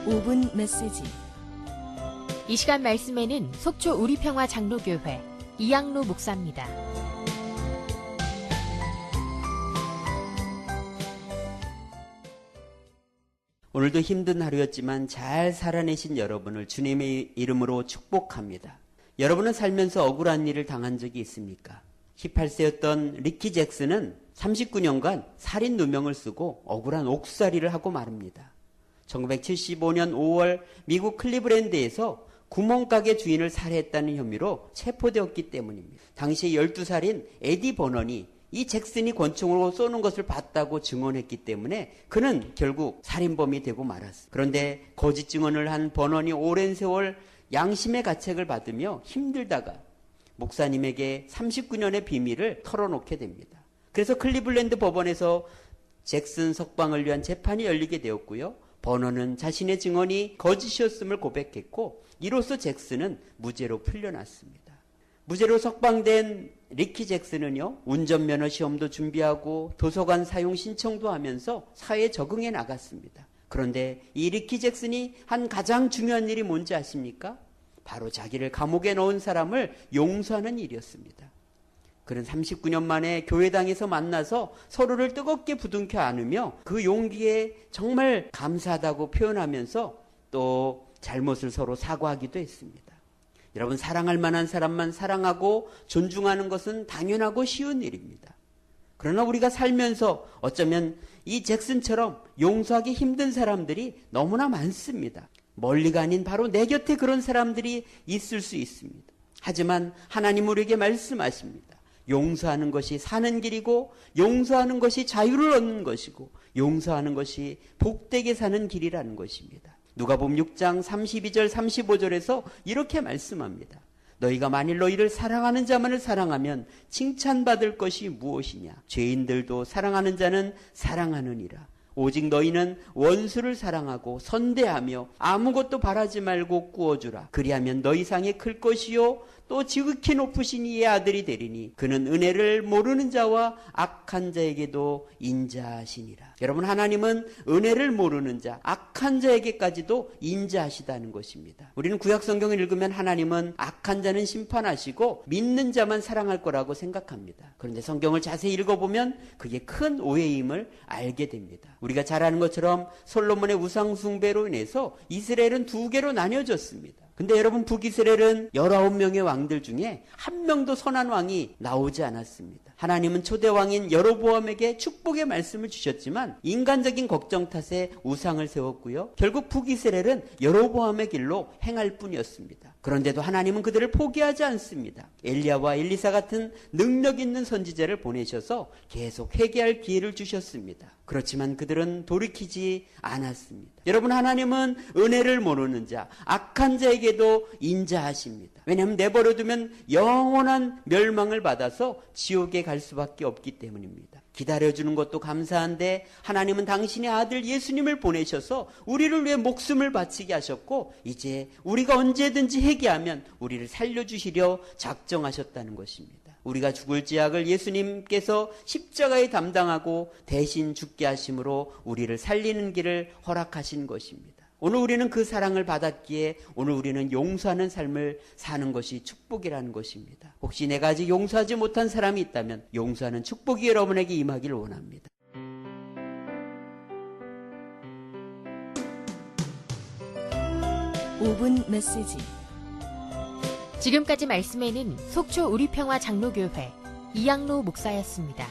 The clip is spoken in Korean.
5분 메시지. 이 시간 말씀에는 속초 우리평화 장로교회 이양로 목사입니다. 오늘도 힘든 하루였지만 잘 살아내신 여러분을 주님의 이름으로 축복합니다. 여러분은 살면서 억울한 일을 당한 적이 있습니까? 18세였던 리키 잭슨은 39년간 살인 누명을 쓰고 억울한 옥살이를 하고 말입니다. 1975년 5월 미국 클리브랜드에서 구멍가게 주인을 살해했다는 혐의로 체포되었기 때문입니다. 당시 12살인 에디 버넌이 이 잭슨이 권총으로 쏘는 것을 봤다고 증언했기 때문에 그는 결국 살인범이 되고 말았습니다. 그런데 거짓 증언을 한 버넌이 오랜 세월 양심의 가책을 받으며 힘들다가 목사님에게 39년의 비밀을 털어놓게 됩니다. 그래서 클리블랜드 법원에서 잭슨 석방을 위한 재판이 열리게 되었고요. 버넌은 자신의 증언이 거짓이었음을 고백했고 이로써 잭슨은 무죄로 풀려났습니다. 무죄로 석방된 리키 잭슨은요, 운전면허 시험도 준비하고 도서관 사용 신청도 하면서 사회에 적응해 나갔습니다. 그런데 이 리키 잭슨이 한 가장 중요한 일이 뭔지 아십니까? 바로 자기를 감옥에 넣은 사람을 용서하는 일이었습니다. 그는 39년 만에 교회당에서 만나서 서로를 뜨겁게 부둥켜 안으며 그 용기에 정말 감사하다고 표현하면서 또 잘못을 서로 사과하기도 했습니다. 여러분, 사랑할 만한 사람만 사랑하고 존중하는 것은 당연하고 쉬운 일입니다. 그러나 우리가 살면서 어쩌면 이 잭슨처럼 용서하기 힘든 사람들이 너무나 많습니다. 멀리가 아닌 바로 내 곁에 그런 사람들이 있을 수 있습니다. 하지만 하나님 우리에게 말씀하십니다. 용서하는 것이 사는 길이고 용서하는 것이 자유를 얻는 것이고 용서하는 것이 복되게 사는 길이라는 것입니다. 누가복음 6장 32절 35절에서 이렇게 말씀합니다. 너희가 만일 너희를 사랑하는 자만을 사랑하면 칭찬받을 것이 무엇이냐? 죄인들도 사랑하는 자는 사랑하느니라. 오직 너희는 원수를 사랑하고 선대하며 아무것도 바라지 말고 꾸어주라. 그리하면 너희 상이 클 것이요 또 지극히 높으신 이의 아들이 되리니 그는 은혜를 모르는 자와 악한 자에게도 인자하시니라. 여러분, 하나님은 은혜를 모르는 자, 악한 자에게까지도 인자하시다는 것입니다. 우리는 구약 성경을 읽으면 하나님은 악한 자는 심판하시고 믿는 자만 사랑할 거라고 생각합니다. 그런데 성경을 자세히 읽어보면 그게 큰 오해임을 알게 됩니다. 우리가 잘 아는 것처럼 솔로몬의 우상 숭배로 인해서 이스라엘은 두 개로 나뉘어졌습니다. 근데 여러분, 북이스라엘은 19명의 왕들 중에 한 명도 선한 왕이 나오지 않았습니다. 하나님은 초대 왕인 여로보암에게 축복의 말씀을 주셨지만 인간적인 걱정 탓에 우상을 세웠고요. 결국 북이스라엘은 여로보암의 길로 행할 뿐이었습니다. 그런데도 하나님은 그들을 포기하지 않습니다. 엘리야와 엘리사 같은 능력 있는 선지자를 보내셔서 계속 회개할 기회를 주셨습니다. 그렇지만 그들은 돌이키지 않았습니다. 여러분, 하나님은 은혜를 모르는 자, 악한 자에게도 인자하십니다. 왜냐하면 내버려두면 영원한 멸망을 받아서 지옥에 갈 수밖에 없기 때문입니다. 기다려주는 것도 감사한데 하나님은 당신의 아들 예수님을 보내셔서 우리를 위해 목숨을 바치게 하셨고 이제 우리가 언제든지 회개하면 우리를 살려주시려 작정하셨다는 것입니다. 우리가 죽을 죄악을 예수님께서 십자가에 담당하고 대신 죽게 하심으로 우리를 살리는 길을 허락하신 것입니다. 오늘 우리는 그 사랑을 받았기에 오늘 우리는 용서하는 삶을 사는 것이 축복이라는 것입니다. 혹시 내가 아직 용서하지 못한 사람이 있다면 용서하는 축복이 여러분에게 임하기를 원합니다. (5분) 메시지. 지금까지 말씀에는 속초 우리평화 장로교회 이양로 목사였습니다.